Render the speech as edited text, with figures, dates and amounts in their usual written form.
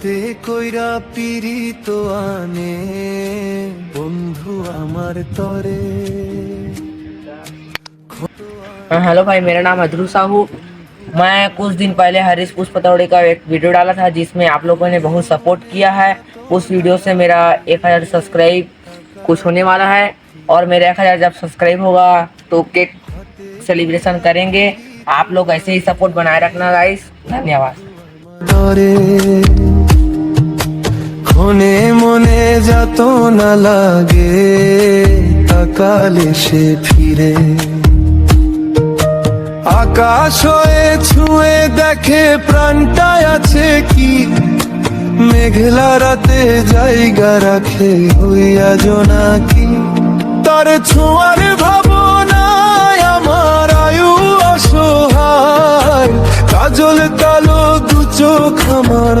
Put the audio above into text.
হাতে কইরা পীড়িত আনে বন্ধু আমার তরে। हेलो भाई, मेरा नाम है ध्रुव साहू। मैं कुछ दिन पहले हरीश पुष्प पतौड़ी का एक वीडियो डाला था जिसमें आप लोगों ने बहुत सपोर्ट किया है। उस वीडियो से मेरा 1000 सब्सक्राइब कुछ होने वाला है और मेरा 1000 जब सब्सक्राइब होगा तो केक सेलिब्रेशन करेंगे। आप लोग ऐसे ही सपोर्ट बनाए रखना गाइस। धन्यवाद। ক্ষণে মনে যাত না লাগে তাকালে সে ফিরে। আকাশ হয়ে ছুঁয়ে দেখে প্রাণটায় আছে কি, মেঘলা রাতে জায়গা রাখে হইয়া জোনাকি। তার ছোঁয়ার ভাবনায় আমার আয়ু অসহায়, কাজল কালো দু চোখ আমার